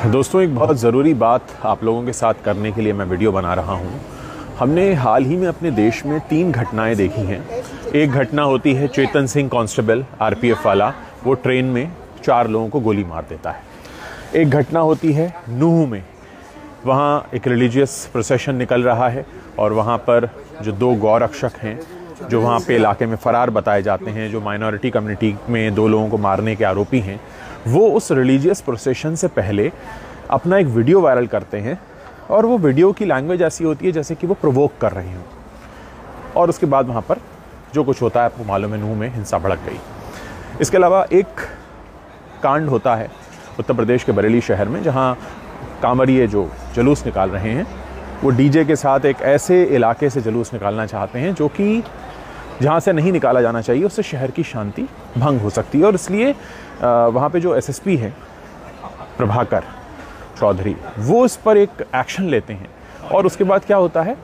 दोस्तों, एक बहुत ज़रूरी बात आप लोगों के साथ करने के लिए मैं वीडियो बना रहा हूँ। हमने हाल ही में अपने देश में 3 घटनाएं देखी हैं। एक घटना होती है चेतन सिंह कांस्टेबल आरपीएफ वाला, वो ट्रेन में 4 लोगों को गोली मार देता है। एक घटना होती है नूह में, वहाँ एक रिलीजियस प्रोसेशन निकल रहा है और वहाँ पर जो 2 गौ रक्षक हैं जो वहाँ पे इलाके में फ़रार बताए जाते हैं, जो माइनॉरिटी कम्युनिटी में 2 लोगों को मारने के आरोपी हैं, वो उस रिलीजियस प्रोसेशन से पहले अपना एक वीडियो वायरल करते हैं और वो वीडियो की लैंग्वेज ऐसी होती है जैसे कि वो प्रोवोक कर रहे हों। और उसके बाद वहाँ पर जो कुछ होता है आपको मालूम है, नूह में हिंसा भड़क गई। इसके अलावा एक कांड होता है उत्तर प्रदेश के बरेली शहर में, जहाँ कांवरिये जो जुलूस निकाल रहे हैं वो डीजे के साथ एक ऐसे इलाके से जुलूस निकालना चाहते हैं जो कि जहाँ से नहीं निकाला जाना चाहिए, उससे शहर की शांति भंग हो सकती है। और इसलिए वहाँ पे जो एसएसपी हैं प्रभाकर चौधरी, वो इस पर एक एक्शन लेते हैं और उसके बाद क्या होता है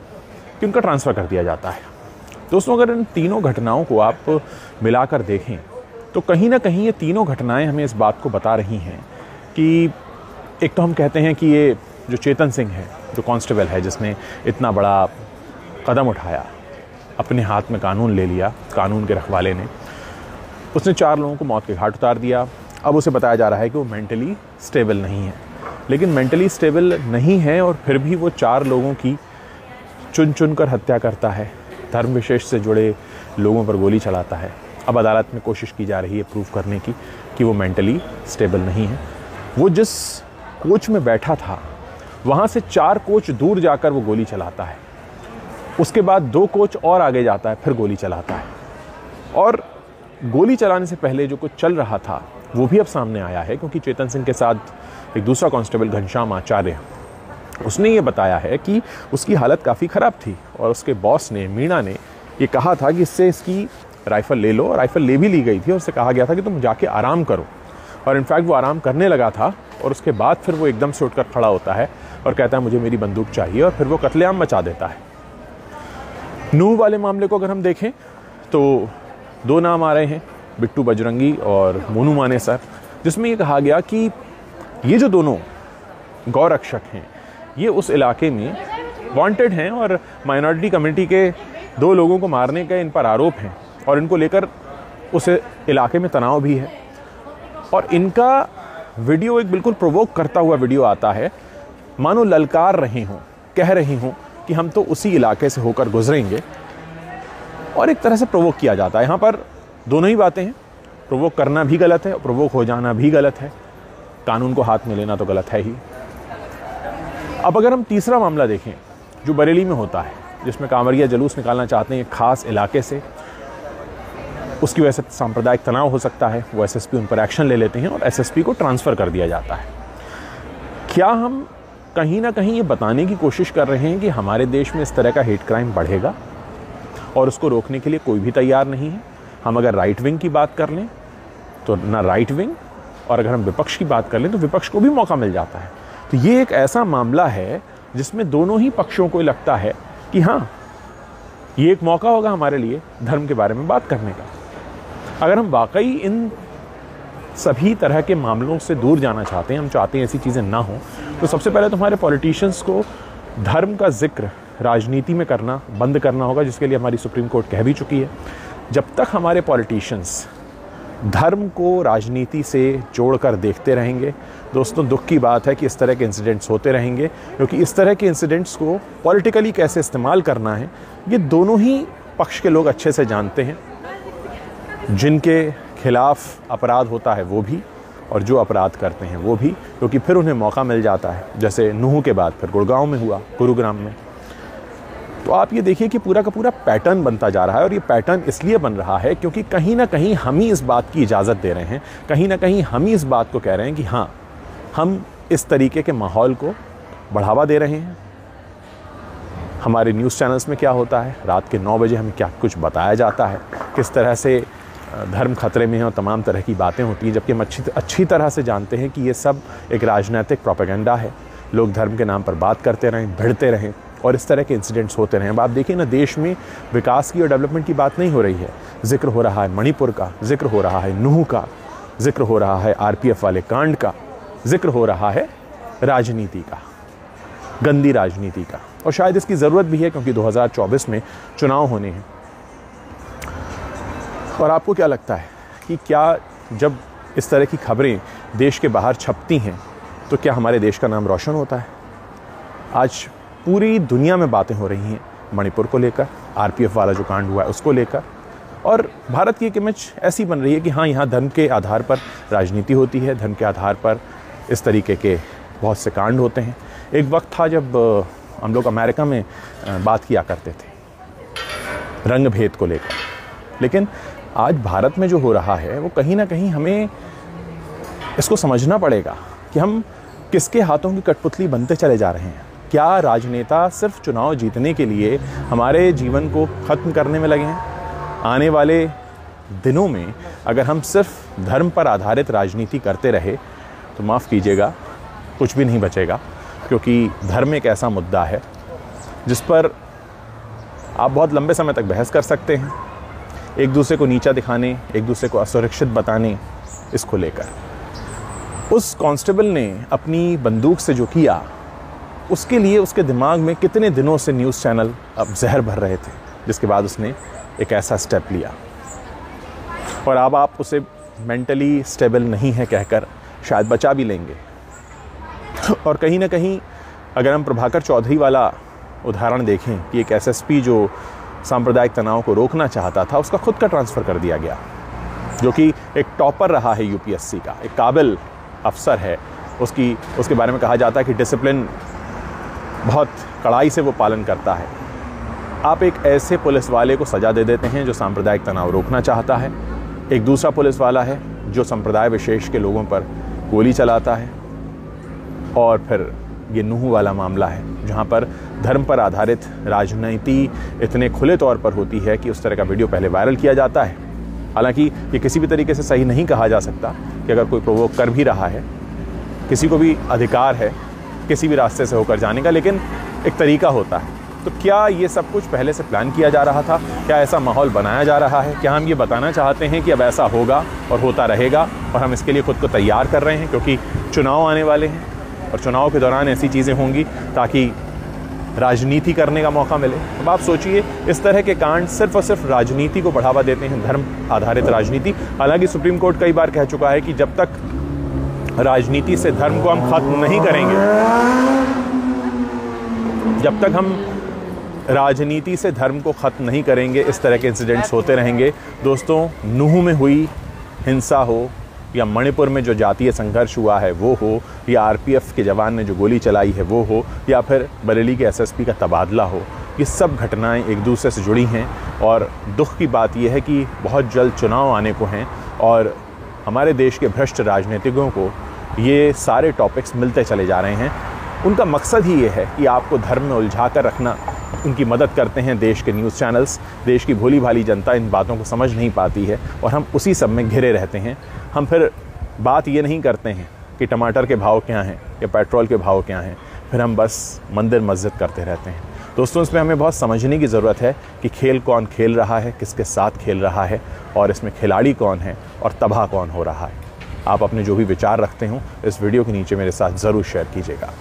कि उनका ट्रांसफ़र कर दिया जाता है। दोस्तों, अगर इन तीनों घटनाओं को आप मिलाकर देखें तो कहीं ना कहीं ये तीनों घटनाएं हमें इस बात को बता रही हैं कि एक तो हम कहते हैं कि ये जो चेतन सिंह है, जो कांस्टेबल है, जिसने इतना बड़ा कदम उठाया, अपने हाथ में कानून ले लिया, कानून के रखवाले ने, उसने 4 लोगों को मौत के घाट उतार दिया। अब उसे बताया जा रहा है कि वो मेंटली स्टेबल नहीं है, लेकिन मेंटली स्टेबल नहीं है और फिर भी वो 4 लोगों की चुन कर हत्या करता है, धर्म विशेष से जुड़े लोगों पर गोली चलाता है। अब अदालत में कोशिश की जा रही है प्रूव करने की कि वो मेंटली स्टेबल नहीं है। वो जिस कोच में बैठा था वहाँ से 4 कोच दूर जाकर वो गोली चलाता है, उसके बाद 2 कोच और आगे जाता है, फिर गोली चलाता है। और गोली चलाने से पहले जो कुछ चल रहा था वो भी अब सामने आया है, क्योंकि चेतन सिंह के साथ एक दूसरा कांस्टेबल घनश्याम आचार्य, उसने ये बताया है कि उसकी हालत काफ़ी ख़राब थी और उसके बॉस ने, मीणा ने, ये कहा था कि इससे इसकी राइफ़ल ले लो। राइफ़ल ले भी ली गई थी और उससे कहा गया था कि तुम जाके आराम करो। और इनफैक्ट वो आराम करने लगा था और उसके बाद फिर वो एकदम से उठकर खड़ा होता है और कहता है मुझे मेरी बंदूक चाहिए, और फिर वो कत्लेआम मचा देता है। नूह वाले मामले को अगर हम देखें तो 2 नाम आ रहे हैं, बिट्टू बजरंगी और मोनू मानेसर, जिसमें ये कहा गया कि ये जो दोनों गौ रक्षक हैं ये उस इलाके में वांटेड हैं और माइनॉरिटी कम्युनिटी के 2 लोगों को मारने का इन पर आरोप हैं और इनको लेकर उस इलाके में तनाव भी है। और इनका वीडियो एक बिल्कुल प्रोवोक करता हुआ वीडियो आता है, मानो ललकार रहे हों, कह रहे हों कि हम तो उसी इलाके से होकर गुजरेंगे, और एक तरह से प्रोवोक किया जाता है। यहाँ पर दोनों ही बातें हैं, प्रोवोक करना भी गलत है और प्रोवोक हो जाना भी गलत है। कानून को हाथ में लेना तो गलत है ही। अब अगर हम तीसरा मामला देखें जो बरेली में होता है, जिसमें कांवरिया जुलूस निकालना चाहते हैं एक खास इलाके से, उसकी वजह से सांप्रदायिक तनाव हो सकता है, वो एसएसपी उन पर एक्शन ले लेते हैं और एसएसपी को ट्रांसफ़र कर दिया जाता है। क्या हम कहीं ना कहीं ये बताने की कोशिश कर रहे हैं कि हमारे देश में इस तरह का हेट क्राइम बढ़ेगा और उसको रोकने के लिए कोई भी तैयार नहीं है? हम अगर राइट विंग की बात कर लें तो ना राइट विंग, और अगर हम विपक्ष की बात कर लें तो विपक्ष को भी मौका मिल जाता है। तो ये एक ऐसा मामला है जिसमें दोनों ही पक्षों को लगता है कि हाँ, ये एक मौका होगा हमारे लिए धर्म के बारे में बात करने का। अगर हम वाकई इन सभी तरह के मामलों से दूर जाना चाहते हैं, हम चाहते हैं ऐसी चीज़ें ना हो, तो सबसे पहले तो हमारे पॉलिटिशियंस को धर्म का जिक्र राजनीति में करना बंद करना होगा, जिसके लिए हमारी सुप्रीम कोर्ट कह भी चुकी है। जब तक हमारे पॉलिटिशियंस धर्म को राजनीति से जोड़कर देखते रहेंगे, दोस्तों, दुख की बात है कि इस तरह के इंसिडेंट्स होते रहेंगे, क्योंकि इस तरह के इंसिडेंट्स को पॉलिटिकली कैसे इस्तेमाल करना है ये दोनों ही पक्ष के लोग अच्छे से जानते हैं। जिनके खिलाफ अपराध होता है वो भी, और जो अपराध करते हैं वो भी, क्योंकि फिर उन्हें मौका मिल जाता है। जैसे नूह के बाद फिर गुड़गांव में हुआ, गुरुग्राम में। तो आप ये देखिए कि पूरा का पूरा पैटर्न बनता जा रहा है, और ये पैटर्न इसलिए बन रहा है क्योंकि कहीं ना कहीं हम ही इस बात की इजाज़त दे रहे हैं, कहीं ना कहीं हम ही इस बात को कह रहे हैं कि हाँ, हम इस तरीके के माहौल को बढ़ावा दे रहे हैं। हमारे न्यूज़ चैनल्स में क्या होता है, रात के 9 बजे हमें क्या कुछ बताया जाता है, किस तरह से धर्म खतरे में है और तमाम तरह की बातें होती हैं, जबकि हम अच्छी तरह से जानते हैं कि ये सब एक राजनीतिक प्रोपेगेंडा है। लोग धर्म के नाम पर बात करते रहें, भिड़ते रहें और इस तरह के इंसिडेंट्स होते रहें। अब आप देखिए ना, देश में विकास की और डेवलपमेंट की बात नहीं हो रही है, जिक्र हो रहा है मणिपुर का, जिक्र हो रहा है नूह का, जिक्र हो रहा है आरपीएफ वाले कांड का, जिक्र हो रहा है राजनीति का, गंदी राजनीति का। और शायद इसकी ज़रूरत भी है क्योंकि 2024 में चुनाव होने हैं। और आपको क्या लगता है कि क्या जब इस तरह की खबरें देश के बाहर छपती हैं तो क्या हमारे देश का नाम रोशन होता है? आज पूरी दुनिया में बातें हो रही हैं मणिपुर को लेकर, आरपीएफ वाला जो कांड हुआ है उसको लेकर, और भारत की एक इमेज ऐसी बन रही है कि हाँ, यहाँ धर्म के आधार पर राजनीति होती है, धर्म के आधार पर इस तरीके के बहुत से कांड होते हैं। एक वक्त था जब हम लोग अमेरिका में बात किया करते थे रंग भेद को लेकर, लेकिन आज भारत में जो हो रहा है वो कहीं ना कहीं हमें इसको समझना पड़ेगा कि हम किसके हाथों की कठपुतली बनते चले जा रहे हैं। क्या राजनेता सिर्फ चुनाव जीतने के लिए हमारे जीवन को ख़त्म करने में लगे हैं? आने वाले दिनों में अगर हम सिर्फ धर्म पर आधारित राजनीति करते रहे तो माफ़ कीजिएगा, कुछ भी नहीं बचेगा, क्योंकि धर्म एक ऐसा मुद्दा है जिस पर आप बहुत लंबे समय तक बहस कर सकते हैं, एक दूसरे को नीचा दिखाने, एक दूसरे को असुरक्षित बताने, इसको लेकर। उस कांस्टेबल ने अपनी बंदूक से जो किया उसके लिए उसके दिमाग में कितने दिनों से न्यूज़ चैनल अब जहर भर रहे थे, जिसके बाद उसने एक ऐसा स्टेप लिया। और अब आप उसे मेंटली स्टेबल नहीं है कहकर शायद बचा भी लेंगे। और कहीं ना कहीं अगर हम प्रभाकर चौधरी वाला उदाहरण देखें कि एक एसएसपी जो सांप्रदायिक तनाव को रोकना चाहता था, उसका खुद का ट्रांसफ़र कर दिया गया, जो कि एक टॉपर रहा है यूपीएससी का, एक काबिल अफसर है, उसके बारे में कहा जाता है कि डिसिप्लिन बहुत कड़ाई से वो पालन करता है। आप एक ऐसे पुलिस वाले को सज़ा दे देते हैं जो सांप्रदायिक तनाव रोकना चाहता है। एक दूसरा पुलिस वाला है जो संप्रदाय विशेष के लोगों पर गोली चलाता है। और फिर ये नूह वाला मामला है जहाँ पर धर्म पर आधारित राजनीति इतने खुले तौर पर होती है कि उस तरह का वीडियो पहले वायरल किया जाता है। हालांकि ये किसी भी तरीके से सही नहीं कहा जा सकता कि अगर कोई प्रोवोक कर भी रहा है, किसी को भी अधिकार है किसी भी रास्ते से होकर जाने का, लेकिन एक तरीका होता है। तो क्या ये सब कुछ पहले से प्लान किया जा रहा था? क्या ऐसा माहौल बनाया जा रहा है? क्या हम ये बताना चाहते हैं कि अब ऐसा होगा और होता रहेगा और हम इसके लिए खुद को तैयार कर रहे हैं क्योंकि चुनाव आने वाले हैं और चुनाव के दौरान ऐसी चीज़ें होंगी ताकि राजनीति करने का मौका मिले? अब आप सोचिए, इस तरह के कांड सिर्फ और सिर्फ राजनीति को बढ़ावा देते हैं, धर्म आधारित राजनीति। हालांकि सुप्रीम कोर्ट कई बार कह चुका है कि जब तक राजनीति से धर्म को हम खत्म नहीं करेंगे, जब तक हम राजनीति से धर्म को ख़त्म नहीं करेंगे, इस तरह के इंसिडेंट्स होते रहेंगे। दोस्तों, नूह में हुई हिंसा हो या मणिपुर में जो जातीय संघर्ष हुआ है वो हो, या आरपीएफ के जवान ने जो गोली चलाई है वो हो, या फिर बरेली के एसएसपी का तबादला हो, ये सब घटनाएं एक दूसरे से जुड़ी हैं। और दुख की बात यह है कि बहुत जल्द चुनाव आने को हैं और हमारे देश के भ्रष्ट राजनीतिकों को ये सारे टॉपिक्स मिलते चले जा रहे हैं। उनका मकसद ही ये है कि आपको धर्म में उलझा कर रखना। उनकी मदद करते हैं देश के न्यूज़ चैनल्स। देश की भोली भाली जनता इन बातों को समझ नहीं पाती है और हम उसी सब में घिरे रहते हैं। हम फिर बात ये नहीं करते हैं कि टमाटर के भाव क्या हैं या पेट्रोल के भाव क्या हैं, फिर हम बस मंदिर मस्जिद करते रहते हैं। दोस्तों, इसमें हमें बहुत समझने की ज़रूरत है कि खेल कौन खेल रहा है, किसके साथ खेल रहा है और इसमें खिलाड़ी कौन है और तबाह कौन हो रहा है। आप अपने जो भी विचार रखते हो इस वीडियो के नीचे मेरे साथ ज़रूर शेयर कीजिएगा।